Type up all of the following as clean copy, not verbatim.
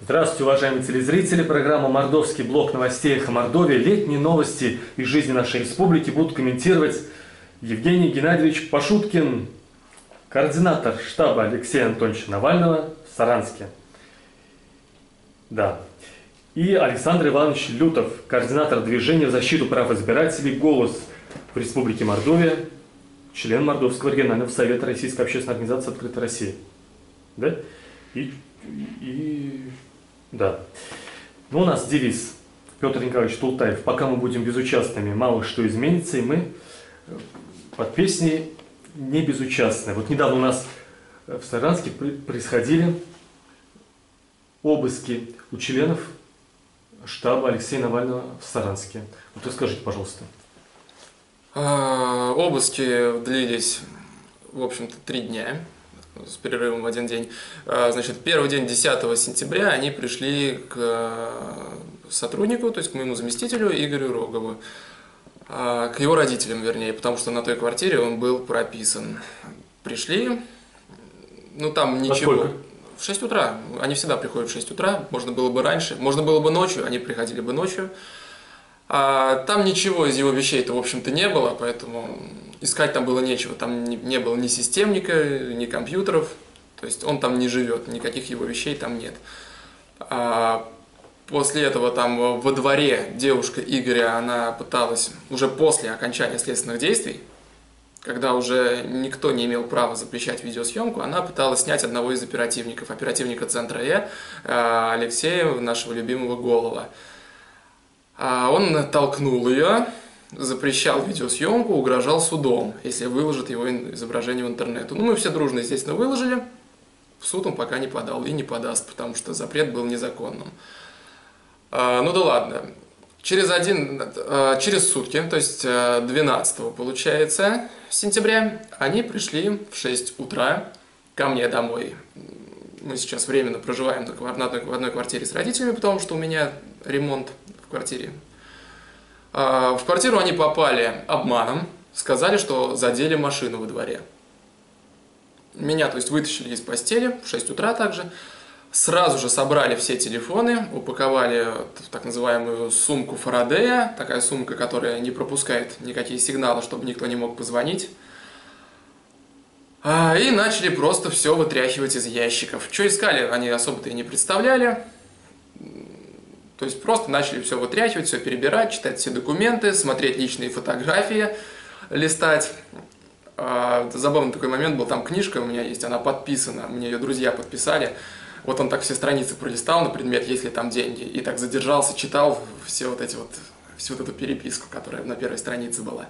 Здравствуйте, уважаемые телезрители. Программа «Мордовский блок новостей Эхо Мордовии». Летние новости из жизни нашей республики будут комментировать Евгений Геннадьевич Пашуткин, координатор штаба Алексея Анатольевича Навального в Саранске. Да. И Александр Иванович Лютов, координатор движения в защиту прав избирателей «Голос» в Республике Мордовия, член Мордовского регионального совета Российской общественной организации «Открытая Россия». Да? Да. Ну, у нас девиз Петр Николаевич Тултаев: пока мы будем безучастными, мало что изменится, и мы под песней не безучастны. Вот недавно у нас в Саранске происходили обыски у членов штаба Алексея Навального в Саранске. Вот расскажите, пожалуйста. Обыски длились, в общем-то, 3 дня. С перерывом в 1 день. Значит, первый день, 10 сентября, они пришли к сотруднику, то есть к моему заместителю Игорю Рогову, к его родителям, вернее, потому что на той квартире он был прописан. Пришли, ну там ничего. Сколько? В 6 утра. Они всегда приходят в 6 утра, можно было бы раньше, можно было бы ночью, они приходили бы ночью. Там ничего из его вещей-то, в общем-то, не было, поэтому искать там было нечего. Там не было ни системника, ни компьютеров, то есть он там не живет, никаких его вещей там нет. После этого там во дворе девушка Игоря, она пыталась, уже после окончания следственных действий, когда уже никто не имел права запрещать видеосъемку, она пыталась снять одного из оперативников, оперативника центра Е, Алексея, нашего любимого Голова. Он толкнул ее, запрещал видеосъемку, угрожал судом, если выложит его изображение в интернет. Ну, мы все дружно, естественно, выложили. В суд он пока не подал и не подаст, потому что запрет был незаконным. Ну да ладно. Через сутки, то есть 12 получается, сентября, они пришли в 6 утра ко мне домой. Мы сейчас временно проживаем только в одной квартире с родителями, потому что у меня ремонт в квартире. В квартиру они попали обманом, сказали, что задели машину во дворе. Меня, то есть, вытащили из постели в 6 утра также, сразу же собрали все телефоны, упаковали в так называемую сумку Фарадея, такая сумка, которая не пропускает никакие сигналы, чтобы никто не мог позвонить. И начали просто все вытряхивать из ящиков. Что искали, они особо-то и не представляли. То есть просто начали все вытряхивать, все перебирать, читать все документы, смотреть личные фотографии, листать. Забавный такой момент был, там книжка у меня есть, она подписана, мне ее друзья подписали. Вот он так все страницы пролистал на предмет, есть ли там деньги, и так задержался, читал всю вот эту переписку, которая на первой странице была.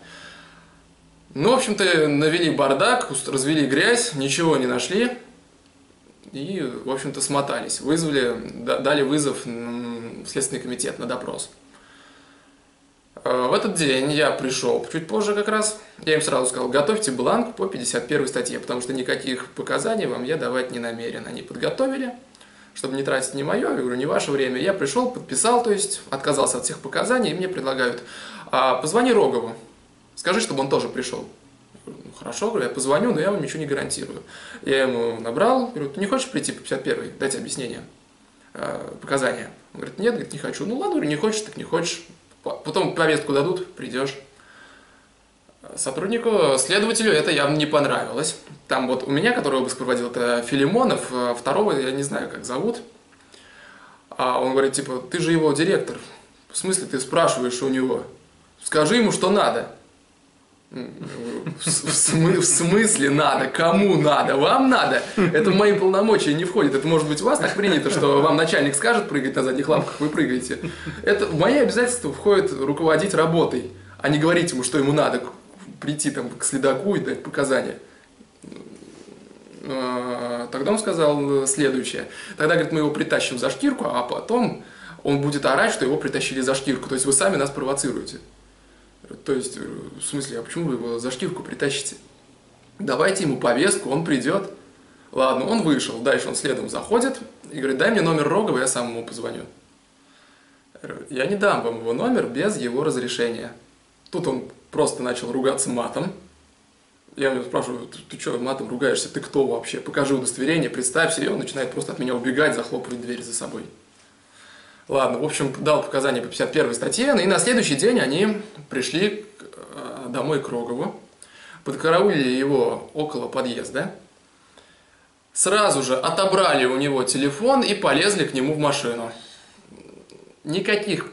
Ну, в общем-то, навели бардак, развели грязь, ничего не нашли. И, в общем-то, смотались. Дали вызов в Следственный комитет на допрос. В этот день я пришел чуть позже как раз. Я им сразу сказал: готовьте бланк по 51 статье, потому что никаких показаний вам я давать не намерен. Они подготовили, чтобы не тратить ни мое, я говорю, не ваше время. Я пришел, подписал, то есть отказался от всех показаний, и мне предлагают: позвони Рогову, скажи, чтобы он тоже пришел. Хорошо, говорю, я позвоню, но я вам ничего не гарантирую. Я ему набрал, говорю: ты не хочешь прийти по 51-й, дать объяснение, показания? Он говорит: нет, говорит, не хочу. Ну ладно, говорю, не хочешь, так не хочешь. Потом повестку дадут, придешь. Следователю это явно не понравилось. Там вот у меня, который обыск проводил, это Филимонов, второго я не знаю, как зовут. Он говорит, типа, ты же его директор. В смысле ты спрашиваешь у него? Скажи ему, что надо. В смысле надо? Кому надо? Вам надо? Это в мои полномочия не входит. Это может быть у вас так принято, что вам начальник скажет прыгать на задних лапках, вы прыгаете. Это в мои обязательства входит руководить работой, а не говорить ему, что ему надо. Прийти там к следаку и дать показания. Тогда он сказал следующее. Тогда, говорит, мы его притащим за шкирку, а потом он будет орать, что его притащили за шкирку. То есть вы сами нас провоцируете. То есть, в смысле, а почему вы его за шкирку притащите? Давайте ему повестку, он придет. Ладно, он вышел, дальше он следом заходит и говорит: дай мне номер Рогова, я сам ему позвоню. Я не дам вам его номер без его разрешения. Тут он просто начал ругаться матом. Я у него спрашиваю, ты что матом ругаешься, ты кто вообще? Покажи удостоверение, представься, и он начинает просто от меня убегать, захлопывать дверь за собой. Ладно, в общем, дал показания по 51 статье, и на следующий день они пришли домой к Рогову, подкараулили его около подъезда, сразу же отобрали у него телефон и полезли к нему в машину. Никаких,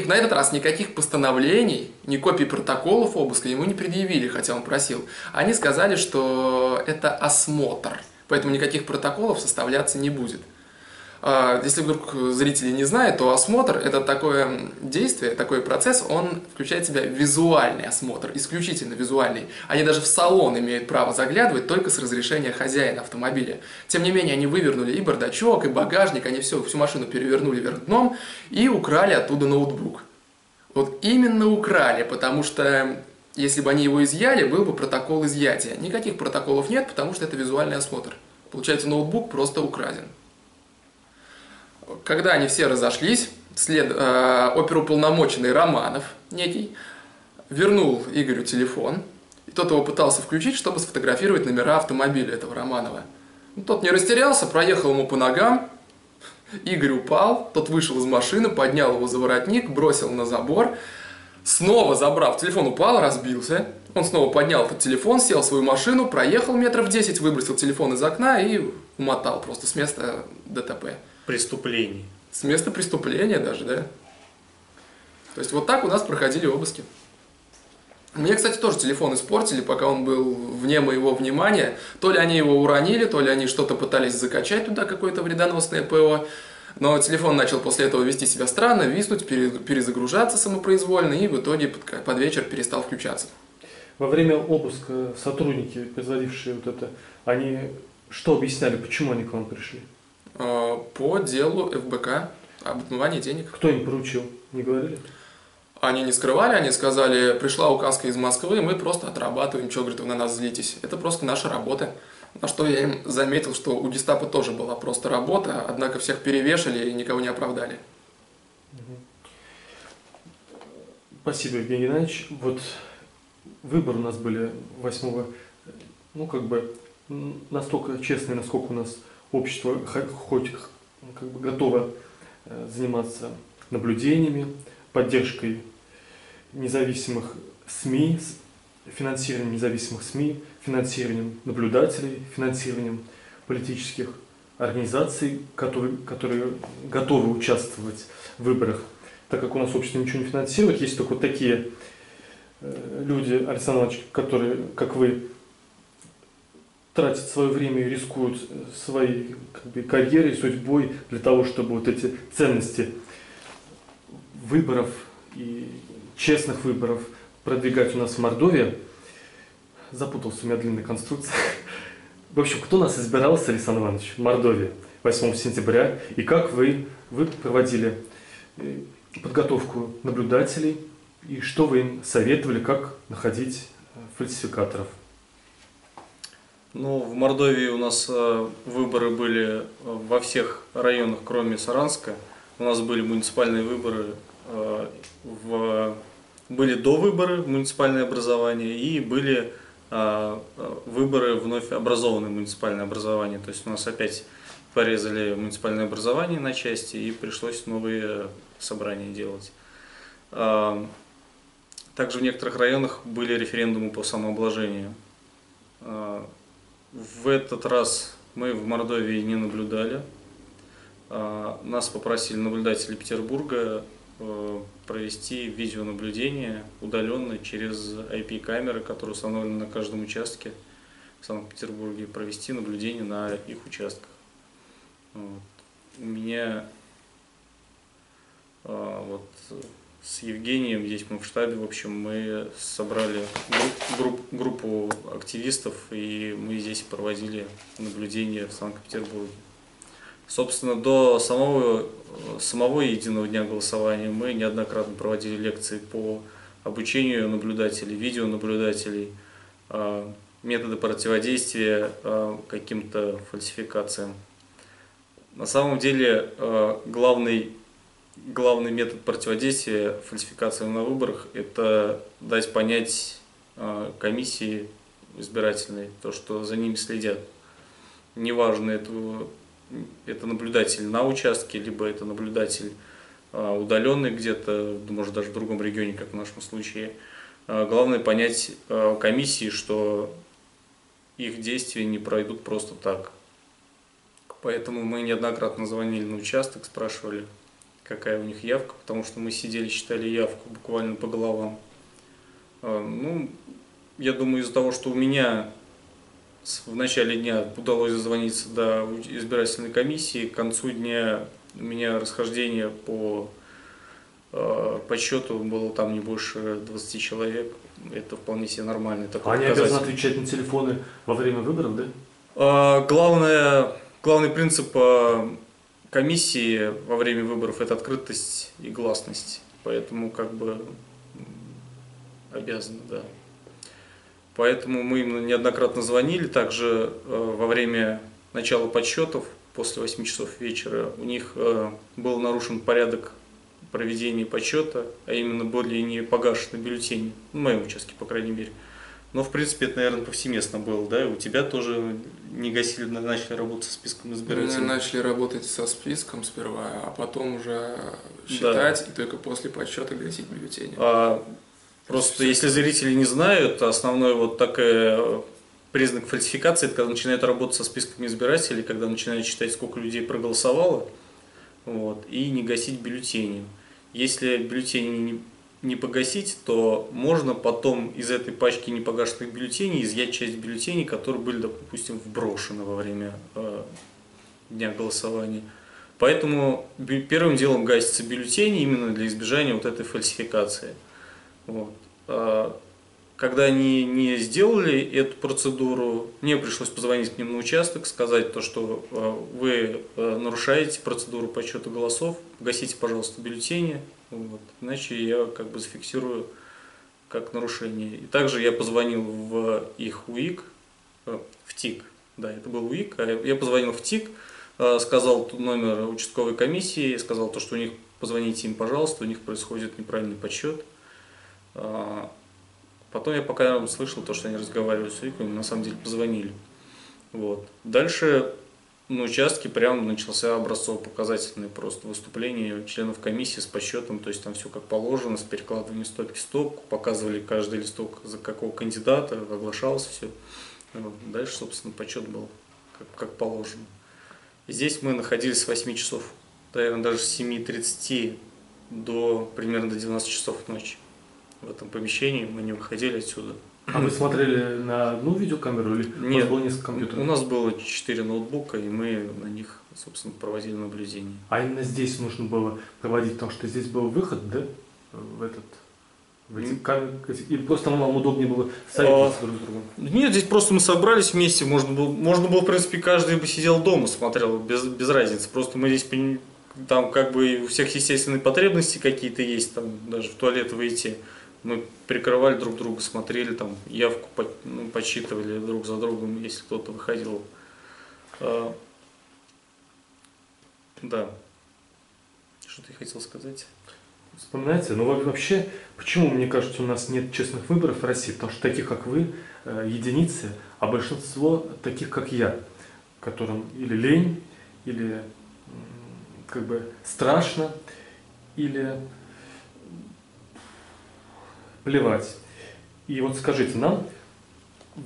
на этот раз никаких постановлений, ни копий протоколов обыска ему не предъявили, хотя он просил. Они сказали, что это осмотр, поэтому никаких протоколов составляться не будет. Если вдруг зрители не знают, то осмотр – это такое действие, такой процесс, он включает в себя визуальный осмотр, исключительно визуальный. Они даже в салон имеют право заглядывать только с разрешения хозяина автомобиля. Тем не менее, они вывернули и бардачок, и багажник, они всю машину перевернули вверх дном и украли оттуда ноутбук. Вот именно украли, потому что если бы они его изъяли, был бы протокол изъятия. Никаких протоколов нет, потому что это визуальный осмотр. Получается, ноутбук просто украден. Когда они все разошлись, оперуполномоченный Романов некий вернул Игорю телефон, и тот его пытался включить, чтобы сфотографировать номера автомобиля этого Романова. Тот не растерялся, проехал ему по ногам, Игорь упал, тот вышел из машины, поднял его за воротник, бросил на забор, снова забрав, телефон упал, разбился, он снова поднял этот телефон, сел в свою машину, проехал метров 10, выбросил телефон из окна и умотал просто с места ДТП. Преступлений. С места преступления даже, да. То есть вот так у нас проходили обыски. Мне, кстати, тоже телефон испортили, пока он был вне моего внимания. То ли они его уронили, то ли они что-то пытались закачать туда, какое-то вредоносное ПО. Но телефон начал после этого вести себя странно, виснуть, перезагружаться самопроизвольно, и в итоге под вечер перестал включаться. Во время обыска сотрудники, производившие вот это, они что объясняли, почему они к вам пришли? По делу ФБК об отмывании денег. Кто им поручил? Не говорили? Они не скрывали, они сказали, пришла указка из Москвы, мы просто отрабатываем, что, говорит, вы на нас злитесь. Это просто наша работа. На что я им заметил, что у гестапо тоже была просто работа, однако всех перевешали и никого не оправдали. Спасибо, Евгений Геннадьевич. Вот выборы у нас были 8-го, настолько честные, насколько у нас общество хоть готово заниматься наблюдениями, поддержкой независимых СМИ, финансированием независимых СМИ, финансированием наблюдателей, финансированием политических организаций, которые готовы участвовать в выборах. Так как у нас общество ничего не финансирует, есть только вот такие люди, Александр Иванович, которые, как вы, тратят свое время и рискуют своей карьерой, судьбой для того, чтобы вот эти ценности выборов и честных выборов продвигать у нас в Мордовии. Запутался у меня длинная конструкция. В общем, кто нас избирался, Александр Иванович, в Мордовии 8 сентября, и как вы проводили подготовку наблюдателей, и что вы им советовали, как находить фальсификаторов? Ну, в Мордовии у нас выборы были во всех районах, кроме Саранска. У нас были муниципальные выборы, были довыборы в муниципальное образование и были выборы вновь образованное муниципальное образование. То есть у нас опять порезали муниципальное образование на части и пришлось новые собрания делать. Также в некоторых районах были референдумы по самообложению. В этот раз мы в Мордовии не наблюдали. Нас попросили наблюдатели Петербурга провести видеонаблюдение удаленно через IP-камеры, которые установлены на каждом участке в Санкт-Петербурге, провести наблюдение на их участках. Вот. У меня с Евгением, здесь мы в штабе, в общем, мы собрали группу активистов, и мы здесь проводили наблюдение в Санкт-Петербурге. Собственно, до самого единого дня голосования мы неоднократно проводили лекции по обучению наблюдателей, видеонаблюдателей, методы противодействия каким-то фальсификациям. На самом деле, главный метод противодействия фальсификациям на выборах – это дать понять комиссии, избирательный, то, что за ними следят. Неважно, это наблюдатель на участке, либо это наблюдатель удаленный где-то, может даже в другом регионе, как в нашем случае. Главное понять комиссии, что их действия не пройдут просто так. Поэтому мы неоднократно звонили на участок, спрашивали, какая у них явка, потому что мы сидели, считали явку буквально по головам. Ну, я думаю, из-за того, что у меня в начале дня удалось дозвониться до избирательной комиссии, к концу дня у меня расхождение по подсчету было там не больше 20 человек. Это вполне себе нормальный такой Они показатель. обязаны отвечать на телефоны во время выборов, да? Главный принцип комиссии во время выборов – это открытость и гласность. Поэтому как бы обязаны, да. Поэтому мы им неоднократно звонили. Также во время начала подсчетов, после 8 часов вечера, у них был нарушен порядок проведения подсчета, а именно были не погашены бюллетени, в моем участке, по крайней мере. Но, в принципе, это, наверное, повсеместно было, да? И у тебя тоже не гасили, начали работать со списком избирателей? Мы начали работать со списком сперва, а потом уже считать, и только после подсчета гасить бюллетени. Просто если зрители не знают, основной вот такой признак фальсификации – это когда начинают работать со списками избирателей, когда начинают считать, сколько людей проголосовало, вот, и не гасить бюллетени. Если бюллетени не погасить, то можно потом из этой пачки непогашенных бюллетеней изъять часть бюллетеней, которые были, допустим, вброшены во время дня голосования. Поэтому первым делом гасятся бюллетени именно для избежания вот этой фальсификации. Вот. Когда они не сделали эту процедуру, мне пришлось позвонить к ним на участок, сказать то, что вы нарушаете процедуру подсчета голосов, гасите, пожалуйста, бюллетени, вот, иначе я как бы зафиксирую как нарушение. И также я позвонил в их УИК, в ТИК, да, это был УИК, я позвонил в ТИК, сказал номер участковой комиссии, сказал то, что у них, позвоните им, пожалуйста, у них происходит неправильный подсчет. Потом я пока слышал то, что они разговаривают с УИКом, на самом деле позвонили. Вот. Дальше на участке прямо начался образцово-показательное просто выступление членов комиссии с подсчетом, то есть там все как положено, с перекладыванием стопки в стопку, показывали каждый листок за какого кандидата, оглашалось все. Вот. Дальше, собственно, подсчет был как положено. И здесь мы находились с 8 часов, наверное, даже с 7:30 до примерно до 12 часов ночи. В этом помещении мы не выходили отсюда. А вы смотрели на одну видеокамеру или Нет, у вас было несколько компьютеров? У нас было 4 ноутбука, и мы на них, собственно, проводили наблюдение. А именно здесь нужно было проводить, потому что здесь был выход, да? В эти камеры? Или просто вам удобнее было советоваться друг с другом? Нет, здесь просто мы собрались вместе, можно было, в принципе, каждый бы сидел дома, смотрел, без разницы. Просто мы здесь, там как бы у всех естественные потребности какие-то есть, там даже в туалет выйти. Мы прикрывали друг друга, смотрели, там явку подсчитывали друг за другом, если кто-то выходил. Да. Что ты хотел сказать? Вспоминайте, ну вообще, почему, мне кажется, у нас нет честных выборов в России? Потому что таких, как вы, единицы, а большинство таких, как я, которым или лень, или как бы страшно, или плевать. И вот скажите нам,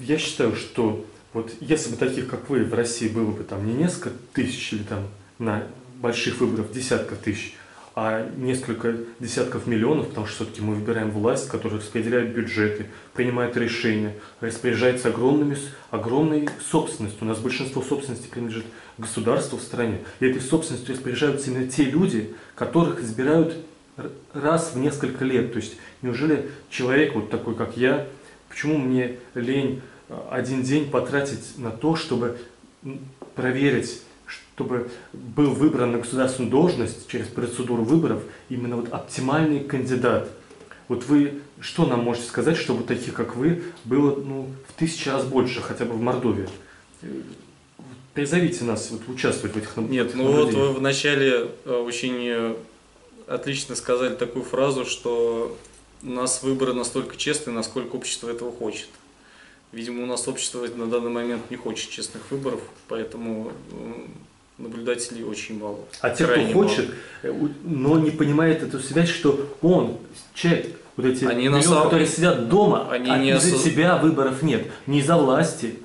я считаю, что вот если бы таких, как вы, в России было бы там не несколько тысяч или там на больших выборах десятков тысяч, а несколько десятков миллионов, потому что все-таки мы выбираем власть, которая распределяет бюджеты, принимает решения, распоряжается огромной собственностью. У нас большинство собственности принадлежит государству в стране. И этой собственностью распоряжаются именно те люди, которых избирают раз в несколько лет. То есть неужели человек вот такой, как я, почему мне лень один день потратить на то, чтобы проверить, чтобы был выбран на государственную должность через процедуру выборов именно вот оптимальный кандидат? Вот вы что нам можете сказать, чтобы таких, как вы, было в 1000 раз больше, хотя бы в Мордовии? Призовите нас участвовать в этих наблюдениях. Нет, вот вы вначале очень отлично сказали такую фразу, что у нас выборы настолько честные, насколько общество этого хочет. Видимо, у нас общество на данный момент не хочет честных выборов, поэтому наблюдателей очень мало. А те, кто Крайне хочет, но не понимает эту связь, что он, человек, вот эти Они миллионы, которые сидят дома, из-за себя выборов нет. Не из-за власти,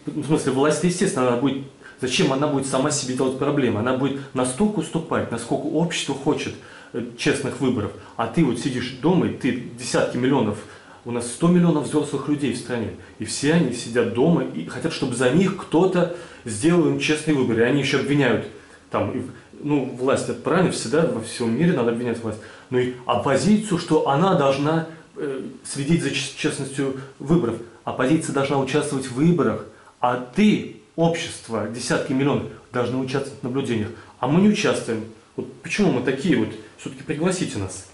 в смысле, власть, естественно, она будет. Зачем она будет сама себе делать проблемы? Она будет настолько уступать, насколько общество хочет честных выборов. А ты вот сидишь дома, и ты десятки миллионов, у нас 100 миллионов взрослых людей в стране. И все они сидят дома и хотят, чтобы за них кто-то сделал им честный выбор. И они еще обвиняют, власть это правильно, всегда во всем мире надо обвинять власть. Но и оппозицию, что она должна следить за честностью выборов. Оппозиция должна участвовать в выборах, а ты, общество, десятки миллионов, должны участвовать в наблюдениях. А мы не участвуем. Вот почему мы такие вот? Все-таки пригласите нас.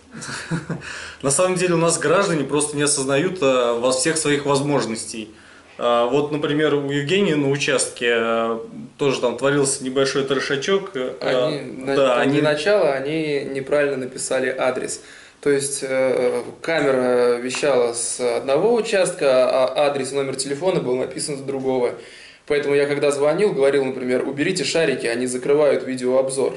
На самом деле у нас граждане просто не осознают во всех своих возможностей. Вот, например, у Евгения на участке тоже там творился небольшой трешачок. Для начала они неправильно написали адрес. То есть камера вещала с одного участка, а адрес и номер телефона был написан с другого. Поэтому я когда звонил, говорил, например, уберите шарики, они закрывают видеообзор.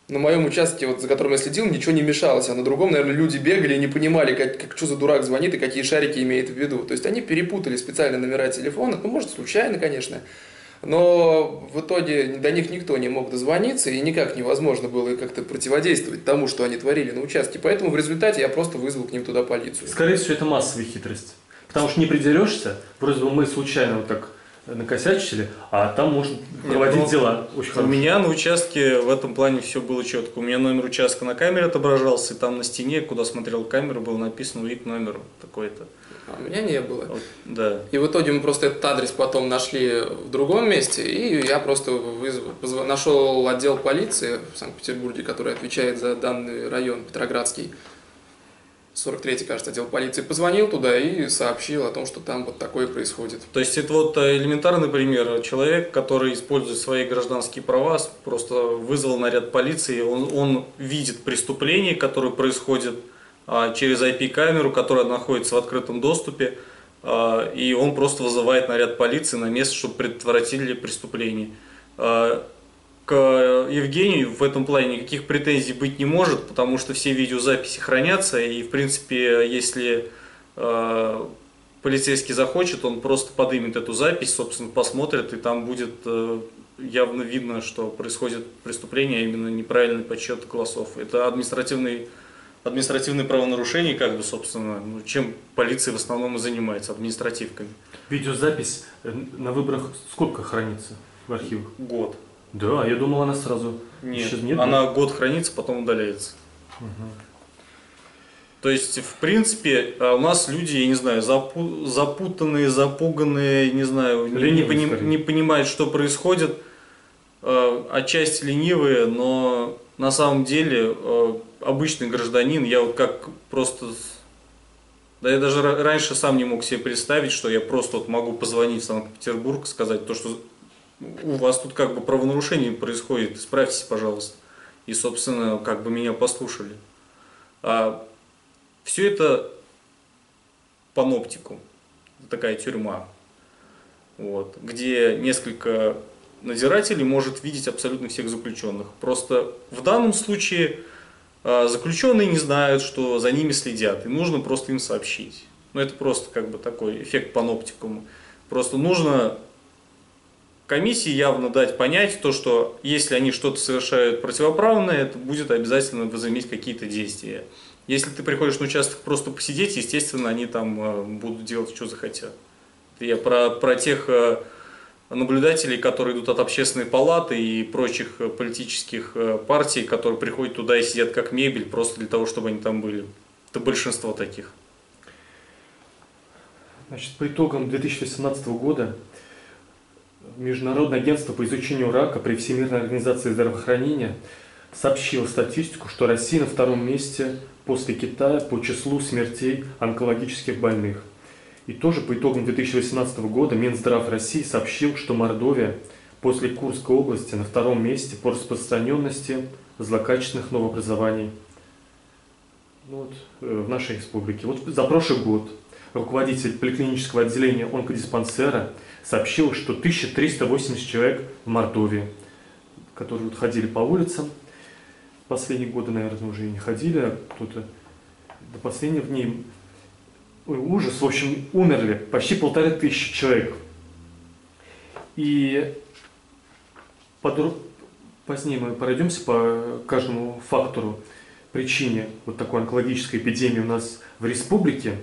На моем участке, за которым я следил, ничего не мешалось, а на другом, наверное, люди бегали и не понимали, что за дурак звонит и какие шарики имеет в виду. То есть они перепутали специально номера телефона, может случайно, конечно, но в итоге до них никто не мог дозвониться и никак невозможно было как-то противодействовать тому, что они творили на участке. Поэтому в результате я просто вызвал к ним туда полицию. Скорее всего, это массовая хитрость. Потому что не придерешься, вроде бы мы случайно вот так накосячили, а там можно проводить дела очень хорошие. У меня на участке в этом плане все было четко. У меня номер участка на камере отображался, и там на стене, куда смотрел камеру, было написано ВИП номер такой-то. А у меня не было. Да. И в итоге мы просто этот адрес потом нашли в другом месте, и я просто нашел отдел полиции в Санкт-Петербурге, который отвечает за данный район, Петроградский. 43-й, кажется, отдел полиции, позвонил туда и сообщил о том, что там вот такое происходит. То есть это вот элементарный пример. Человек, который использует свои гражданские права, просто вызвал наряд полиции, он видит преступление, которое происходит через IP-камеру, которая находится в открытом доступе, и он просто вызывает наряд полиции на место, чтобы предотвратили преступление. К Евгению в этом плане никаких претензий быть не может, потому что все видеозаписи хранятся, и в принципе, если полицейский захочет, он просто поднимет эту запись, собственно, посмотрит, и там будет явно видно, что происходит преступление, а именно неправильный подсчет голосов. Это административные правонарушения, собственно, чем полиция в основном и занимается, административками. Видеозапись на выборах сколько хранится в архивах? Год. Да, я думал, она сразу исчезнет. Она год хранится, потом удаляется. Угу. То есть, в принципе, у нас люди, я не знаю, запутанные, запуганные, не знаю, не понимают, что происходит, отчасти ленивые, но на самом деле обычный гражданин, я вот как просто... Да я даже раньше сам не мог себе представить, что я просто могу позвонить в Санкт-Петербург, сказать то, что у вас тут правонарушение происходит, исправьтесь, пожалуйста. И, собственно, меня послушали. Все это паноптикум, такая тюрьма, где несколько надзирателей может видеть абсолютно всех заключенных. Просто в данном случае заключенные не знают, что за ними следят, и нужно просто им сообщить. Это просто такой эффект паноптикума. Просто нужно комиссии явно дать понять то, что если они что-то совершают противоправное, это будет обязательно возыметь какие-то действия. Если ты приходишь на участок просто посидеть, естественно, они там будут делать, что захотят. Это я про тех наблюдателей, которые идут от общественной палаты и прочих политических партий, которые приходят туда и сидят как мебель, просто для того, чтобы они там были. Это большинство таких. Значит, по итогам 2018 года Международное агентство по изучению рака при Всемирной организации здравоохранения сообщило статистику, что Россия на втором месте после Китая по числу смертей онкологических больных. И тоже по итогам 2018 года Минздрав России сообщил, что Мордовия после Курской области на втором месте по распространенности злокачественных новообразований в нашей республике. За прошлый год руководитель поликлинического отделения онкодиспансера, сообщил, что 1380 человек в Мордовии, которые вот ходили по улицам, последние годы, наверное, уже и не ходили, а кто-то до последних дней, ой, ужас, в общем, умерли почти 1500 человек. И позднее мы пройдемся по каждому фактору, причине вот такой онкологической эпидемии у нас в республике.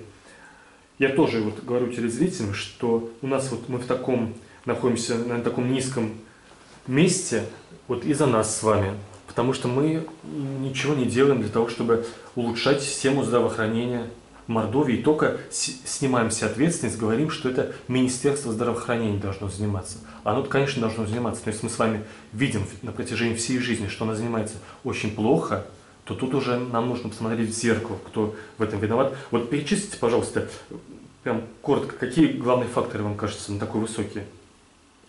Я тоже вот говорю телезрителям, что у нас вот мы находимся на таком низком месте вот из-за нас с вами, потому что мы ничего не делаем для того, чтобы улучшать систему здравоохранения в Мордовии, и только снимаем себе ответственность, говорим, что это Министерство здравоохранения должно заниматься. Оно, конечно, должно заниматься, но если мы с вами видим на протяжении всей жизни, что оно занимается очень плохо, то тут уже нам нужно посмотреть в зеркало, кто в этом виноват. Вот перечислите, пожалуйста, прям коротко, какие главные факторы вам кажутся на такой высокие?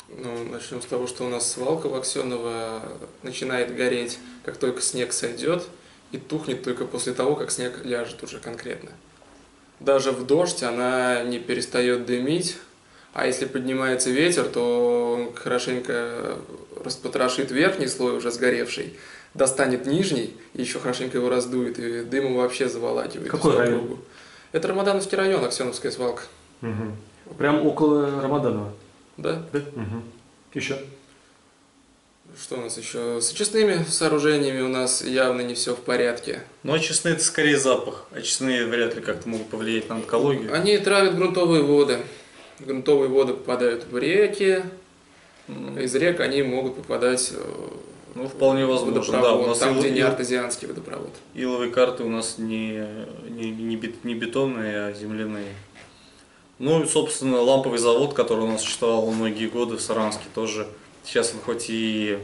Ну, начнем с того, что у нас свалка в Аксеново начинает гореть, как только снег сойдет, и тухнет только после того, как снег ляжет уже конкретно. Даже в дождь она не перестает дымить, а если поднимается ветер, то он хорошенько распотрошит верхний слой, уже сгоревший, достанет нижний, и еще хорошенько его раздует, и дымом вообще заволакивает. Какой район? Это Рамадановский район, Аксеновская свалка. Угу. Прям около Рамаданова? Да. Угу. Еще? Что у нас еще? С очистными сооружениями у нас явно не все в порядке. Но очистные это скорее запах. Очистные вряд ли как-то могут повлиять на онкологию. Они травят грунтовые воды. Грунтовые воды попадают в реки. Из рек они могут попадать ну, вполне возможно, водопровод, да, у нас там, где не артезианский водопровод. Иловые карты у нас не бетонные, а земляные. Ну и, собственно, ламповый завод, который у нас существовал многие годы в Саранске, тоже сейчас он хоть и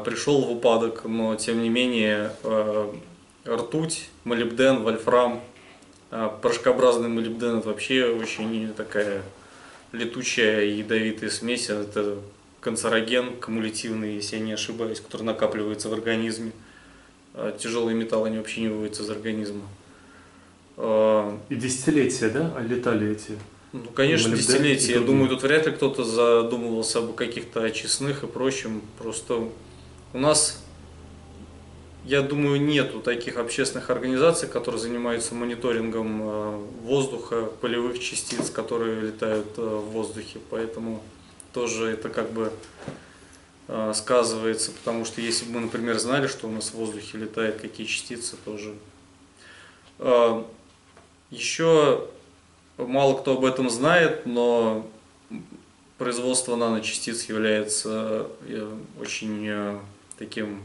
пришел в упадок, но тем не менее ртуть, молибден, вольфрам, порошкообразный молибден — это вообще очень такая летучая и ядовитая смесь. Это канцероген кумулятивный, если я не ошибаюсь, который накапливается в организме. Тяжелые металлы они вообще не выводятся из организма. И десятилетия, да, летали эти? Ну, конечно, молибден, десятилетия. Я думаю, тут вряд ли кто-то задумывался об каких-то очистных и прочем. Просто у нас, я думаю, нету таких общественных организаций, которые занимаются мониторингом воздуха, полевых частиц, которые летают в воздухе. Поэтому тоже это как бы сказывается, потому что если бы мы, например, знали, что у нас в воздухе летают какие частицы, тоже. Еще мало кто об этом знает, но производство наночастиц является очень таким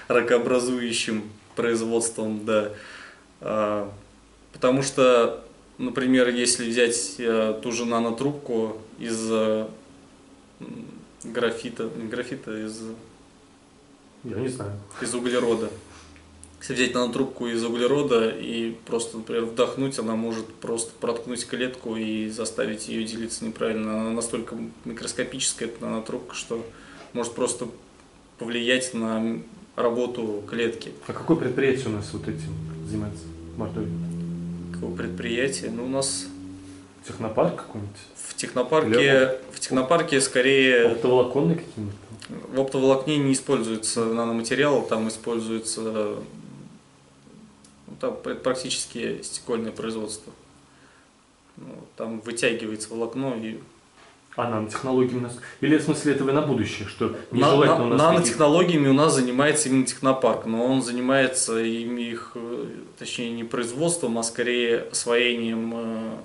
ракообразующим производством, да. Потому что, например, если взять ту же нанотрубку из графита, Я не знаю. из углерода. Если взять нанотрубку из углерода и просто, например, вдохнуть, она может просто проткнуть клетку и заставить ее делиться неправильно. Она настолько микроскопическая, эта нанотрубка, что может просто повлиять на работу клетки. А какое предприятие у нас вот этим занимается в Мордовии? Какое предприятие? Ну, у нас Технопарк какой-нибудь? в технопарке скорее... Оптоволоконный какие-нибудь? В оптоволокне не используется наноматериал, там используется, ну, там практически стекольное производство. Ну, там вытягивается волокно и... А нанотехнологиями у нас... Или в смысле этого на будущее, что нежелательно у нас... Нанотехнологиями у нас занимается именно технопарк, но он занимается их, точнее, не производством, а скорее освоением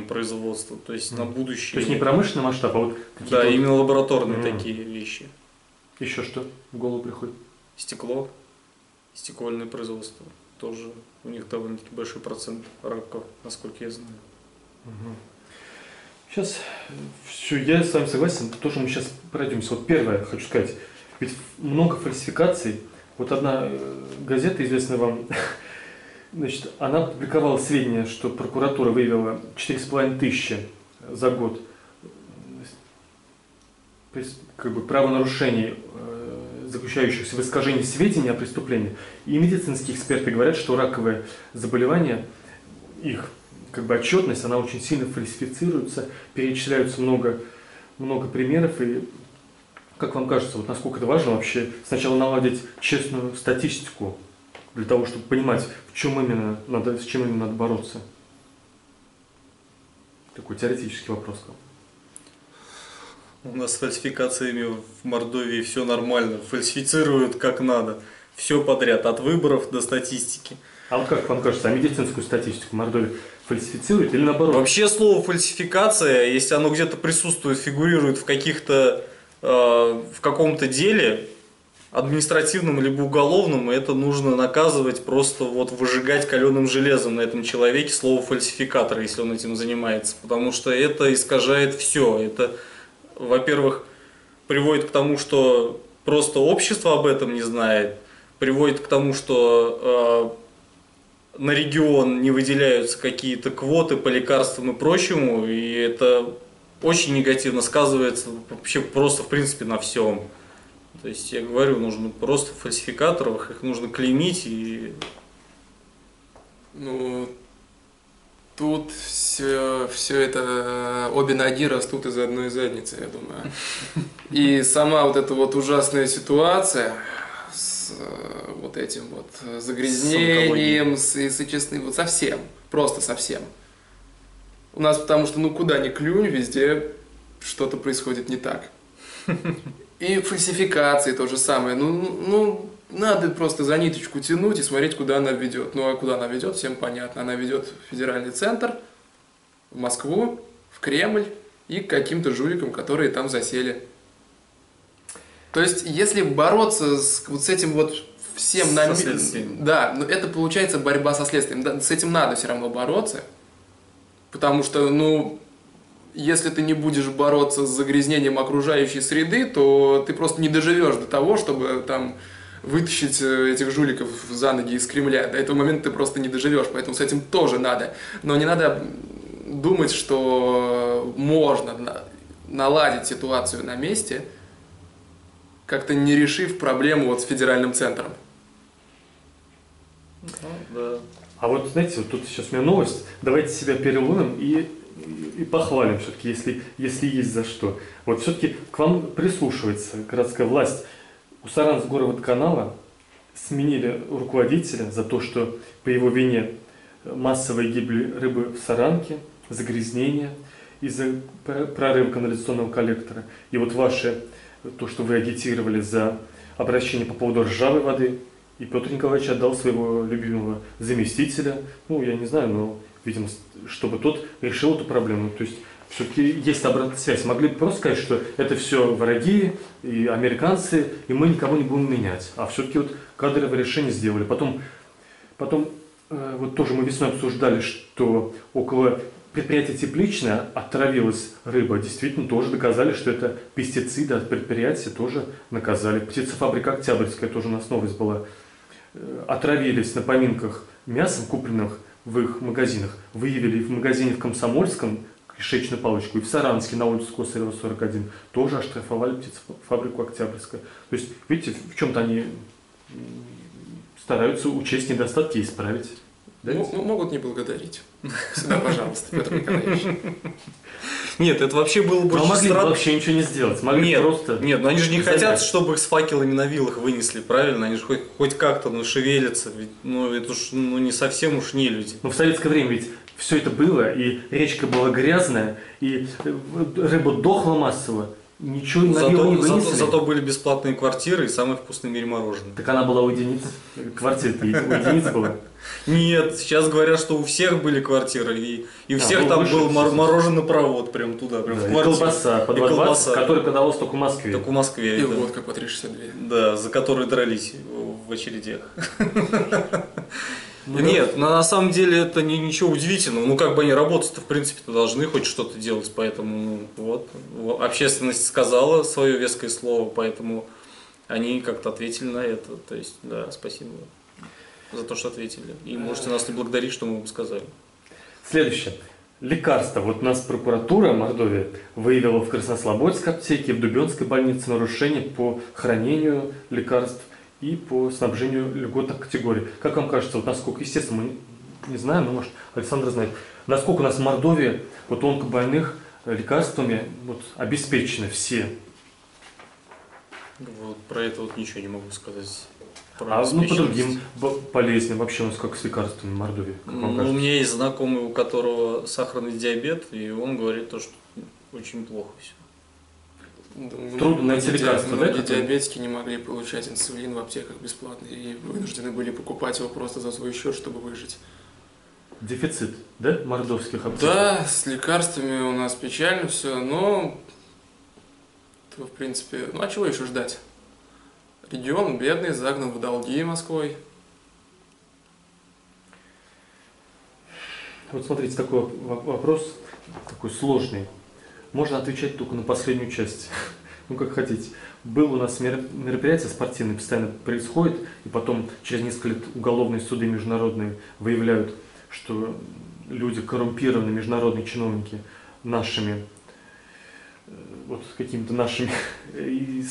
производства, то есть на будущее. То есть не промышленный масштаб, а вот какие-то... Да, именно лабораторные такие вещи. Еще что в голову приходит? Стекло, стекольное производство. Тоже у них довольно-таки большой процент рака, насколько я знаю. Сейчас все, я с вами согласен, тоже мы сейчас пройдемся. Вот первое, хочу сказать, ведь много фальсификаций. Вот одна газета, известная вам, значит, она публиковала сведения, что прокуратура выявила 4500 за год как бы, правонарушений заключающихся в искажении сведений о преступлении. И медицинские эксперты говорят, что раковые заболевания, их как бы отчетность, она очень сильно фальсифицируется, перечисляются много примеров. И как вам кажется, вот насколько это важно вообще сначала наладить честную статистику для того, чтобы понимать, с чем именно надо бороться? Такой теоретический вопрос. У нас с фальсификациями в Мордовии все нормально, фальсифицируют как надо, все подряд, от выборов до статистики. А вот как вам кажется, а медицинскую статистику в Мордовии фальсифицируют или наоборот? Вообще слово фальсификация, если оно где-то присутствует, фигурирует в в каком-то деле, административном либо уголовном, это нужно наказывать, просто вот выжигать каленым железом на этом человеке слово фальсификатор, если он этим занимается, потому что это искажает все. Это, во-первых, приводит к тому, что просто общество об этом не знает, приводит к тому, что на регион не выделяются какие-то квоты по лекарствам и прочему, и это очень негативно сказывается вообще просто в принципе на всем. То есть я говорю, нужно просто фальсификаторов, их нужно клеймить и... Ну, тут все это, обе ноги растут из одной задницы, я думаю. И сама вот эта вот ужасная ситуация с вот этим вот загрязнением, с очистным, вот совсем, просто совсем. У нас потому что, ну куда ни клюнь, везде что-то происходит не так. И фальсификации то же самое. Ну, надо просто за ниточку тянуть и смотреть, куда она ведет. Ну а куда она ведет, всем понятно. Она ведет в федеральный центр, в Москву, в Кремль и к каким-то жуликам, которые там засели. То есть, если бороться вот с этим вот всем... Со следствием. Да, но это получается борьба со следствием. Да, с этим надо все равно бороться. Потому что, ну, если ты не будешь бороться с загрязнением окружающей среды, то ты просто не доживешь до того, чтобы там вытащить этих жуликов за ноги из Кремля. До этого момента ты просто не доживешь, поэтому с этим тоже надо. Но не надо думать, что можно наладить ситуацию на месте, как-то не решив проблему вот с федеральным центром. Да. А вот, знаете, вот тут сейчас у меня новость. Давайте себя переломим и похвалим все-таки, если есть за что. Вот все-таки к вам прислушивается городская власть. У Саранск-горводканала сменили руководителя за то, что по его вине массовая гибель рыбы в Саранке, загрязнение из-за прорыва канализационного коллектора. И вот то, что вы агитировали за обращение по поводу ржавой воды, и Петр Николаевич отдал своего любимого заместителя, ну, я не знаю, но, видимо, чтобы тот решил эту проблему. То есть, все-таки есть обратная связь. Могли бы просто сказать, что это все враги и американцы, и мы никого не будем менять. А все-таки вот кадровое решение сделали. Потом вот тоже мы весной обсуждали, что около предприятия Тепличное отравилась рыба. Действительно, тоже доказали, что это пестициды от предприятия, тоже наказали. Птицефабрика Октябрьская, тоже у нас новость была. Отравились на поминках мясом, купленных в их магазинах. Выявили в магазине в Комсомольском кишечную палочку, и в Саранске на улице Косарева, 41, тоже оштрафовали птицефабрику Октябрьская. То есть, видите, в чем-то они стараются учесть недостатки и исправить. Да? Могут не благодарить. Всегда, пожалуйста, Петр Николаевич. Нет, это вообще было бы Но очень могли бы странно. вообще ничего не сделать. Могли просто... Нет, но они же не занять. хотят, чтобы их с факелами на вилах вынесли, правильно? Они же хоть как-то шевелятся. Ведь, это уж не совсем уж не люди. Но в советское время ведь все это было, и речка была грязная, и рыба дохла массово. Ничего на вилы не вынесли. Зато были бесплатные квартиры и самое вкусное в мире мороженое. Так она была у единиц. Квартира-то у единиц была. Нет, сейчас говорят, что у всех были квартиры, и у всех там был мороженопровод прям туда, прям в И квартиру. колбаса по 2,20, которая продавалась только в Москве. Только в Москве. И да. водка по 3,62. Да, за которые дрались в очередях. Ну, Нет, на самом деле это ничего удивительного. Ну, как бы они работать-то, в принципе, должны хоть что-то делать, поэтому, вот, общественность сказала свое веское слово, поэтому они как-то ответили на это. То есть, да, спасибо за то, что ответили. И можете нас не благодарить, что мы вам сказали. Следующее. лекарства. Вот у нас прокуратура Мордовии выявила в Краснослободской аптеке, в Дубенской больнице нарушения по хранению лекарств и по снабжению льготных категорий. Как вам кажется, вот насколько, естественно, мы не знаем, но может Александр знает, насколько у нас в Мордовии вот онкобольных лекарствами вот, обеспечены все? Вот про это вот ничего не могу сказать. А ну, по другим болезням вообще у нас как с лекарствами в Мордовии? Как вам У кажется? меня есть знакомый, у которого сахарный диабет, и он говорит то, что очень плохо все. Трудно найти лекарства, да? Многие которые- диабетики не могли получать инсулин в аптеках бесплатно и вынуждены были покупать его просто за свой счет, чтобы выжить. Дефицит, да, мордовских аптек? Да, с лекарствами у нас печально все, но в принципе, ну а чего еще ждать? Регион бедный, загнан в долги Москвой. Вот смотрите, такой вопрос, такой сложный. Можно отвечать только на последнюю часть. Ну, как хотите. Был у нас мероприятие спортивное, постоянно происходит, и потом через несколько лет уголовные суды международные выявляют, что люди коррумпированы, международные чиновники, нашими, вот какими-то нашими и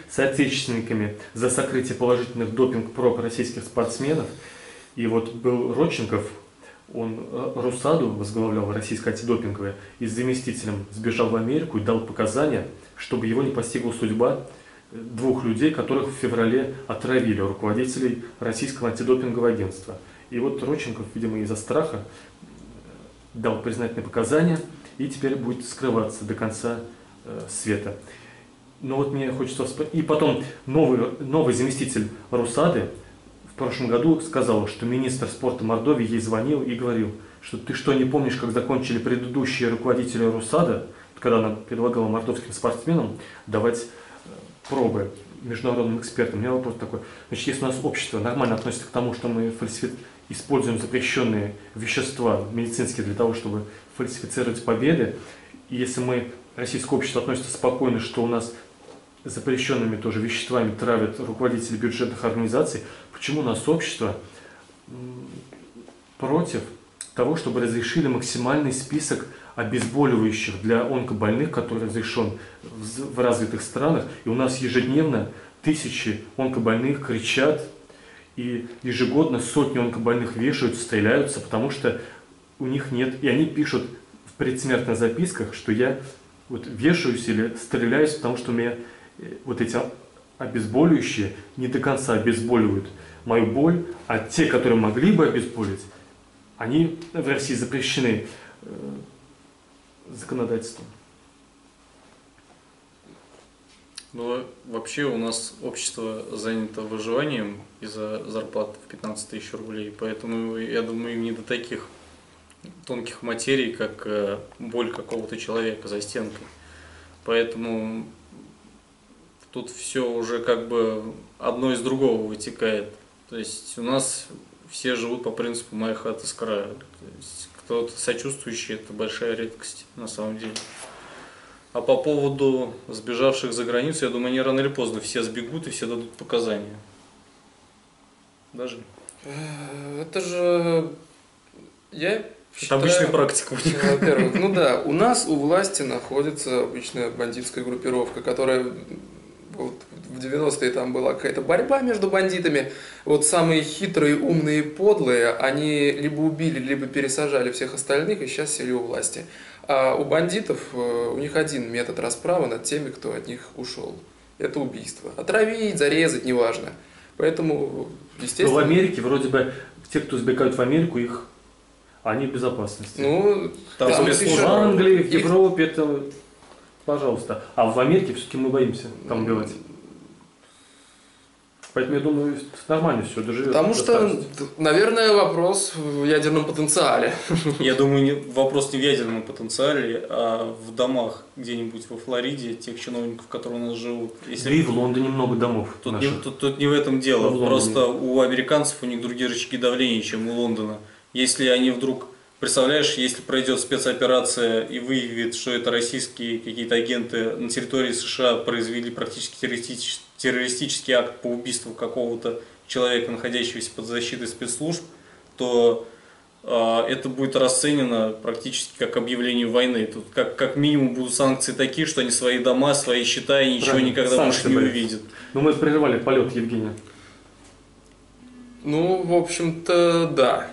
соотечественниками за сокрытие положительных допинг-проб российских спортсменов. И вот был Родченков, он Русаду возглавлял, российское антидопинговое, и с заместителем сбежал в Америку и дал показания, чтобы его не постигла судьба двух людей, которых в феврале отравили, руководителей российского антидопингового агентства. И вот Родченков, видимо, из-за страха дал признательные показания и теперь будет скрываться до конца света. Но вот мне хочется вспомнить. И потом новый заместитель Русады в прошлом году сказал, что министр спорта Мордовии ей звонил и говорил, что ты что, не помнишь, как закончили предыдущие руководители Русада, когда она предлагала мордовским спортсменам давать пробы международным экспертам. У меня вопрос такой. Значит, если у нас общество нормально относится к тому, что мы используем запрещенные вещества медицинские для того, чтобы фальсифицировать победы, и если мы, российское общество, относится спокойно, что у нас запрещенными тоже веществами травят руководители бюджетных организаций, почему у нас общество против того, чтобы разрешили максимальный список обезболивающих для онкобольных, который разрешен в развитых странах, и у нас ежедневно тысячи онкобольных кричат, и ежегодно сотни онкобольных вешаются, стреляются, потому что у них нет, и они пишут в предсмертных записках, что я вот вешаюсь или стреляюсь, потому что у меня вот эти обезболивающие не до конца обезболивают мою боль, а те, которые могли бы обезболить, они в России запрещены законодательством. Ну, вообще у нас общество занято выживанием из-за зарплат в 15 тысяч рублей, поэтому, я думаю, им не до таких тонких материй, как боль какого-то человека за стенкой. Поэтому тут все уже как бы одно из другого вытекает. То есть у нас все живут по принципу «моя хата с краю». То есть кто-то сочувствующий – это большая редкость на самом деле. А по поводу сбежавших за границу, я думаю, они рано или поздно все сбегут и все дадут показания. Даже. Это же... Я считаю, обычная практика у них. Во-первых, ну да, у нас у власти находится обычная бандитская группировка, которая вот в 90-е там была какая-то борьба между бандитами. Вот самые хитрые, умные, подлые, они либо убили, либо пересажали всех остальных и сейчас сели у власти. А у бандитов, у них один метод расправы над теми, кто от них ушел. Это убийство. Отравить, зарезать, неважно. Поэтому, естественно... Но в Америке вроде бы те, кто сбегают в Америку, они в безопасности. Ну, Там там спецслужбы. В еще- Англии, в их- Европе это, пожалуйста. А в Америке все-таки мы боимся там убивать. Поэтому я думаю, нормально все, доживет. Потому что, наверное, вопрос в ядерном потенциале. Я думаю, вопрос не в ядерном потенциале, а в домах где-нибудь во Флориде, тех чиновников, которые у нас живут. Да и в Лондоне много домов Тут не, наших. тут не в этом дело. В Лондоне. Просто у американцев у них другие рычаги давления, чем у Лондона. Если они вдруг, представляешь, если пройдет спецоперация и выявит, что это российские какие-то агенты на территории США произвели практически террористический акт по убийству какого-то человека, находящегося под защитой спецслужб, то это будет расценено практически как объявление войны. Тут как минимум будут санкции такие, что они свои дома, свои счета и ничего никогда больше не увидят. Ну, мы прерывали полет Евгения. Ну, в общем-то, да.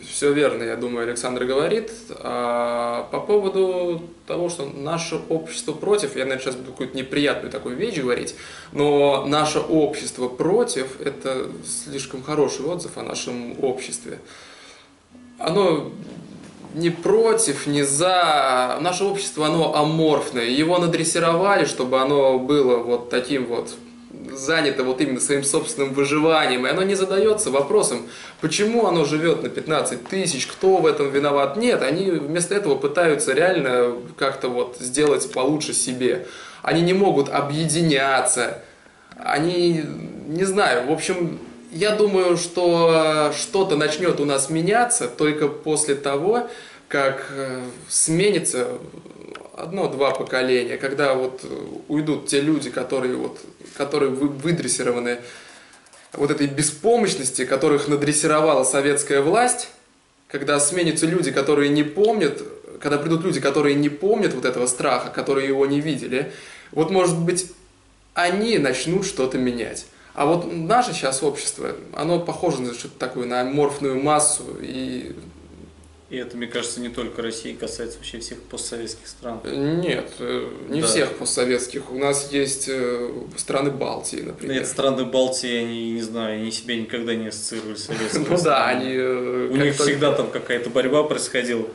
Все верно, я думаю, Александр говорит. А по поводу того, что наше общество против, я, наверное, сейчас буду какую-то неприятную такую вещь говорить, но наше общество против – это слишком хороший отзыв о нашем обществе. Оно не против, не за. Наше общество, оно аморфное. Его надрессировали, чтобы оно было вот таким вот, занято вот именно своим собственным выживанием. И оно не задается вопросом, почему оно живет на 15 тысяч, кто в этом виноват. Нет, они вместо этого пытаются реально как-то вот сделать получше себе. Они не могут объединяться. Они, не знаю, в общем... Я думаю, что что-то начнет у нас меняться только после того, как сменится одно-два поколения, когда вот уйдут те люди, которые выдрессированы вот этой беспомощности, которых надрессировала советская власть, когда сменятся люди, которые не помнят, когда придут люди, которые не помнят вот этого страха, которые его не видели, вот может быть они начнут что-то менять. А вот наше сейчас общество, оно похоже на что-то такое, на аморфную массу. И это, мне кажется, не только России, касается вообще всех постсоветских стран. Нет, не всех постсоветских. У нас есть страны Балтии, например. Нет, страны Балтии, они, не знаю, они себя никогда не ассоциировали с советской Ну да, они... У них всегда там какая-то борьба происходила.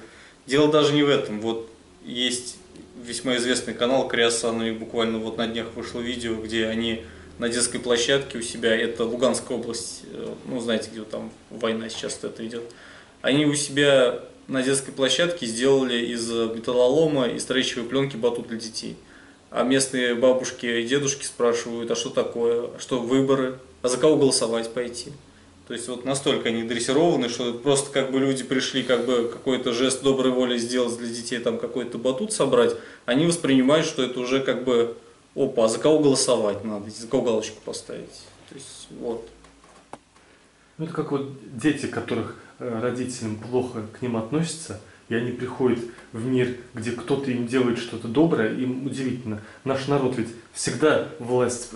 Дело даже не в этом. Вот есть весьма известный канал Криосан, и буквально вот на днях вышло видео, где они на детской площадке у себя, это Луганская область, ну знаете, где там война сейчас это идет, они у себя на детской площадке сделали из металлолома и строительной пленки батут для детей. А местные бабушки и дедушки спрашивают, а что такое, а что выборы, а за кого голосовать пойти. То есть вот настолько они дрессированы, что просто как бы люди пришли как бы какой-то жест доброй воли сделать для детей, там какой-то батут собрать, они воспринимают, что это уже как бы опа, а за кого голосовать надо, за кого галочку поставить. То есть вот. Ну, это как вот дети, которых родителям плохо к ним относятся, и они приходят в мир, где кто-то им делает что-то доброе, им удивительно. Наш народ ведь всегда власть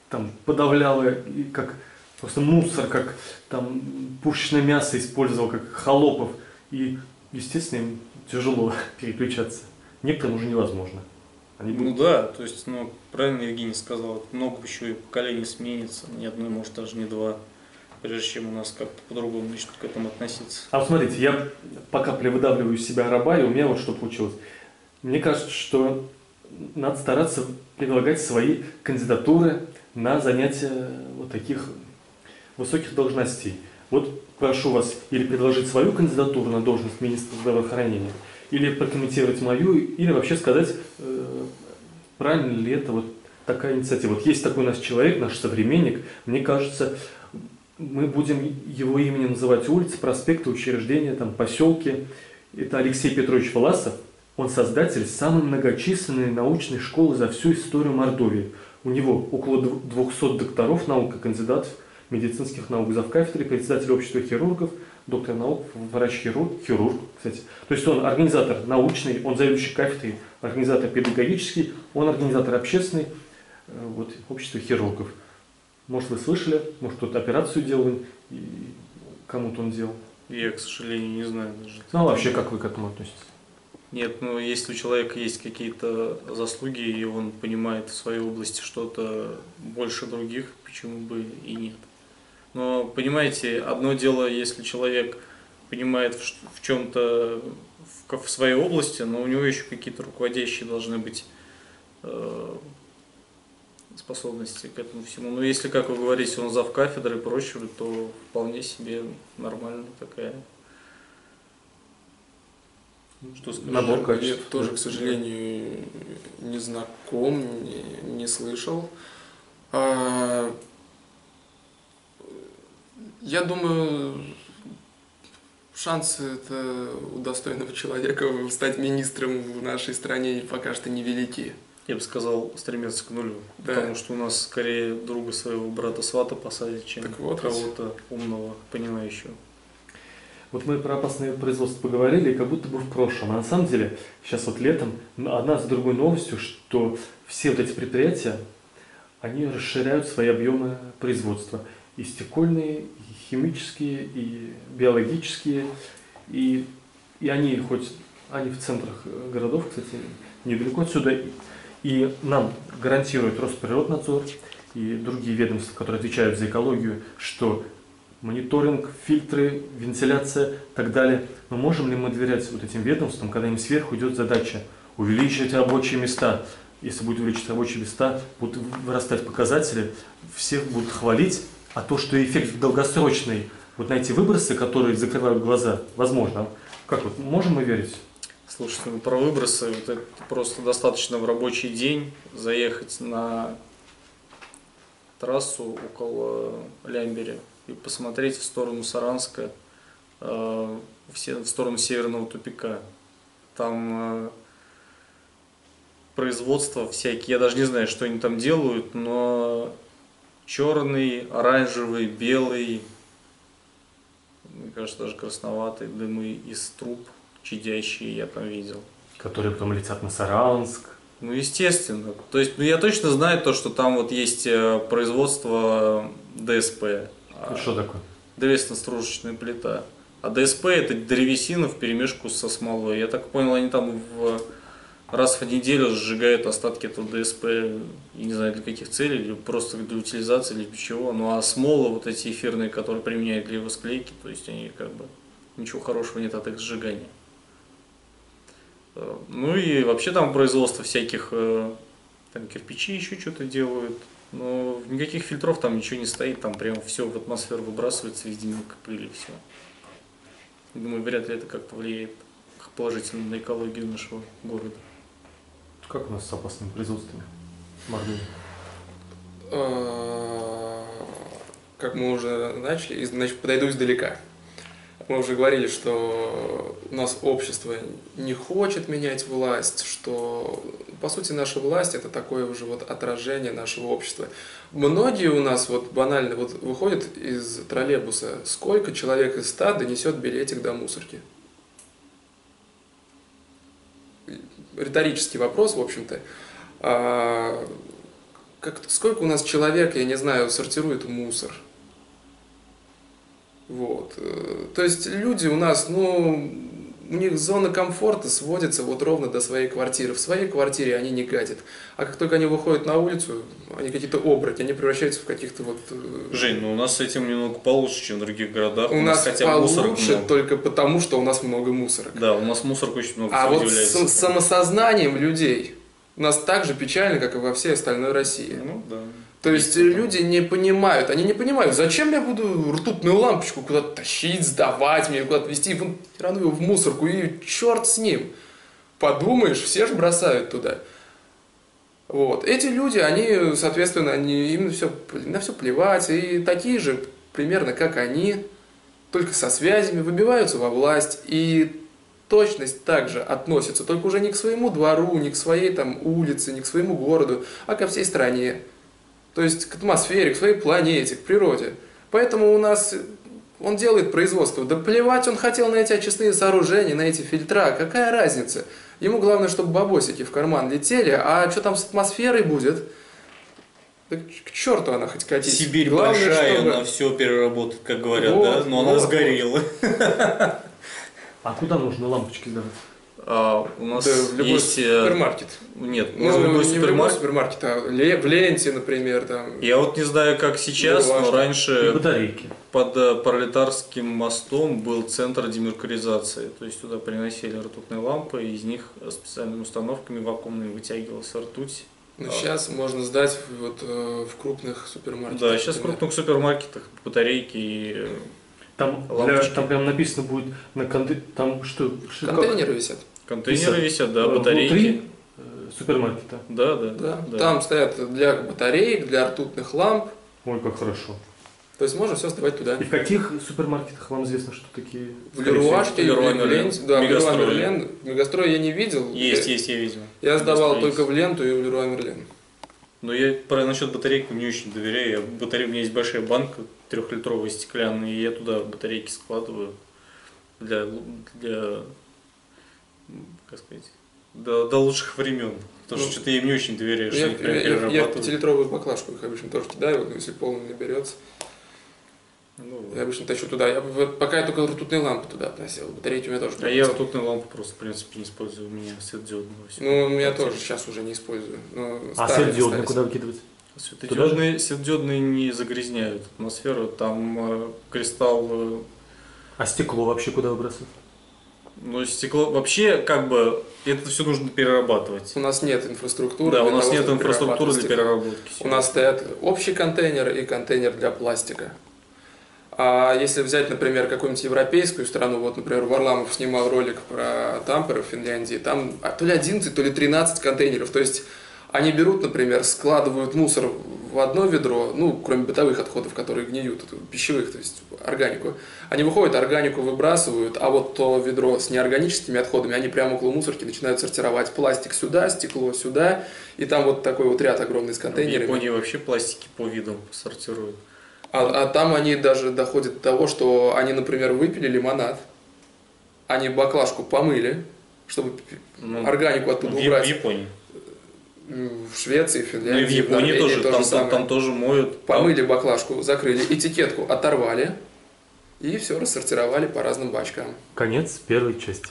там подавляла, и как просто мусор, как там пушечное мясо использовал, как холопов. И, естественно, им тяжело переключаться. Некоторым уже невозможно. Ну да, то есть, ну, правильно Евгений сказал, много еще и поколений сменится, ни одно, может даже не два, прежде чем у нас как-то по-другому начнут к этому относиться. А вот смотрите, я пока выдавливаю из себя раба, и у меня вот что получилось. Мне кажется, что надо стараться предлагать свои кандидатуры на занятия вот таких высоких должностей. Вот прошу вас или предложить свою кандидатуру на должность министра здравоохранения, или прокомментировать мою, или вообще сказать, правильно ли это вот такая инициатива. Вот есть такой у нас человек, наш современник, мне кажется, мы будем его имени называть улицы, проспекты, учреждения, там, поселки. Это Алексей Петрович Власов, он создатель самой многочисленной научной школы за всю историю Мордовии. У него около 200 докторов наук и кандидатов медицинских наук, завкафедры, председатель общества хирургов, доктор наук, врач-хирург, кстати. То есть он организатор научный, он заведующий кафедрой, организатор педагогический, он организатор общественный, вот, общества хирургов. Может, вы слышали, может, кто-то операцию делал, и кому-то он делал. Я, к сожалению, не знаю даже. Ну, а вообще, как вы к этому относитесь? Нет, ну, если у человека есть какие-то заслуги, и он понимает в своей области что-то больше других, почему бы и нет. Но, понимаете, одно дело, если человек понимает в чем-то в своей области, но у него еще какие-то руководящие должны быть способности к этому всему. Но если, как вы говорите, он завкафедры и прочего, то вполне себе нормальная такая. Что сказать? Набор качеств. Я тоже, к сожалению, не знаком, не слышал. Я думаю, шансы у достойного человека стать министром в нашей стране пока что невелики. Я бы сказал, стремиться к нулю. Да. Потому что у нас скорее друга своего брата-свата посадят, чем вот кого-то умного, понимающего. Вот мы про опасное производство поговорили, как будто бы в прошлом. А на самом деле, сейчас вот летом, одна за другой новостью, что все вот эти предприятия, они расширяют свои объемы производства. И стекольные, и химические, и биологические. И они хоть, они в центрах городов, кстати, недалеко отсюда. И нам гарантирует Росприроднадзор и другие ведомства, которые отвечают за экологию, что мониторинг, фильтры, вентиляция и так далее. Но можем ли мы доверять вот этим ведомствам, когда им сверху идет задача увеличить рабочие места? Если будет увеличить рабочие места, будут вырастать показатели, всех будут хвалить, а то, что эффект долгосрочный, вот на эти выбросы, которые закрывают глаза, возможно. Как вот, можем мы верить? Слушайте, ну про выбросы, вот это просто достаточно в рабочий день заехать на трассу около Лямберя и посмотреть в сторону Саранска, в сторону северного тупика. Там производства всякие, я даже не знаю, что они там делают, но черный, оранжевый, белый, мне кажется, даже красноватый дымы из труб чадящие я там видел. Которые потом летят на Саранск. Ну, естественно. То есть, ну, я точно знаю то, что там вот есть производство ДСП. Что такое? Древесно-стружечная плита. А ДСП это древесина вперемешку со смолой. Я так понял, они там раз в неделю сжигают остатки этого ДСП, я не знаю для каких целей, или просто для утилизации, или для чего. Ну а смолы, вот эти эфирные, которые применяют для его склейки, то есть они как бы ничего хорошего нет от их сжигания. Ну и вообще там производство всяких, там кирпичи еще что-то делают, но никаких фильтров там ничего не стоит, там прям все в атмосферу выбрасывается везде мелкой пыли, все. Думаю, вряд ли это как-то влияет положительно на экологию нашего города. Как у нас с опасными производствами в Мордовии? Как мы уже начали, значит, подойду издалека. Мы уже говорили, что у нас общество не хочет менять власть, что, по сути, наша власть – это такое уже вот отражение нашего общества. Многие у нас вот банально вот выходят из троллейбуса, сколько человек из 100 донесет билетик до мусорки? Риторический вопрос, в общем-то. Сколько у нас человек, я не знаю, сортирует мусор? Вот. То есть люди у нас, ну, у них зона комфорта сводится вот ровно до своей квартиры. В своей квартире они не гадят. А как только они выходят на улицу, они какие-то оборотни, они превращаются в каких-то вот... Жень, ну у нас с этим немного получше, чем в других городах. У нас хотя получше только потому, что у нас много мусорок. Да, у нас мусорок очень много. А вот с самосознанием людей у нас так же печально, как и во всей остальной России. Ну да. То есть люди не понимают, они не понимают, зачем я буду ртутную лампочку куда-то тащить, сдавать, мне куда-то везти, рану его в мусорку, и черт с ним. Подумаешь, все же бросают туда. Вот. Эти люди, они, соответственно, им на все плевать, и такие же примерно, как они, только со связями, выбиваются во власть, и точность также относится, только уже не к своему двору, не к своей там улице, не к своему городу, а ко всей стране. То есть к атмосфере, к своей планете, к природе. Поэтому у нас он делает производство. Да плевать он хотел на эти очистные сооружения, на эти фильтра. Какая разница? Ему главное, чтобы бабосики в карман летели, а что там с атмосферой будет? Да к черту она хоть катись. Сибирь главное, большая, чтобы... она все переработает, как говорят, вот, да? Но она сгорела. А куда нужно лампочки сдавать? У нас да, в любой есть супермаркет. Нет, Ну, в любой не в любой супермаркет, а в ленте, например. Там. Я вот не знаю, как сейчас, но И раньше батарейки. под Пролетарским мостом был центр демеркуризации. То есть туда приносили ртутные лампы, и из них специальными установками вакуумными вытягивалась ртуть. Ну, сейчас можно сдать вот, в крупных супермаркетах. Да, сейчас в крупных супермаркетах батарейки и Там прям написано будет на там что? Контейнеры висят. Контейнеры висят, да, батарейки. Внутри супермаркета. Да. Там стоят для батареек, для ртутных ламп. Ой, как хорошо. То есть можно все сдавать туда. И в каких супермаркетах вам известно, что такие? В Леруашке, в Ленте. Да, в Мегастрое. Леруа Мерлен. В Мегастрое я не видел. Есть, я видел. Я сдавал Мегастрое только в Ленту и в Леруа Мерлен. Но я насчет батарейки не очень доверяю. У меня есть большая банка 3-литровая стеклянная, и я туда батарейки складываю. для как сказать, до лучших времен. Потому что что-то я им не очень доверяю, что они прям Я в перерабатывают. 5-литровую баклажку их обычно тоже кидаю, если полный наберется. Ну, Я обычно тащу туда. Пока я только ртутные лампы туда относил. Батарейки у меня тоже. а я ртутную лампу просто, в принципе, не использую. У меня светодиодного. Ну, я тоже сейчас уже не использую. Но А старые светодиодные остались. куда выкидывать? Светодиодные не загрязняют атмосферу. Там кристалл. А стекло вообще куда выбрасывать? Ну, стекло вообще, как бы, это все нужно перерабатывать. У нас нет инфраструктуры. Да, для у нас того, нет чтобы инфраструктуры для перерабатывать переработки. стекло. У нас стоят общий контейнер и контейнер для пластика. А если взять, например, какую-нибудь европейскую страну, вот, например, Варламов снимал ролик про Тампере в Финляндии, там то ли 11, то ли 13 контейнеров. То есть они берут, например, складывают мусор в одно ведро, ну, кроме бытовых отходов, которые гниют, пищевых, то есть органику. Они выходят, органику выбрасывают, а вот то ведро с неорганическими отходами, они прямо около мусорки начинают сортировать. Пластик сюда, стекло сюда, и там вот такой вот ряд огромный с В контейнерами. Японии вообще пластики по видам сортируют. А там они даже доходят до того, что они, например, выпили лимонад, они баклажку помыли, чтобы органику оттуда убрать. В Японии. В Швеции, в Ну и Финляндии, в Японии Норвегии тоже, самое. там тоже моют. Помыли баклажку, закрыли, этикетку оторвали и все рассортировали по разным бачкам. Конец первой части.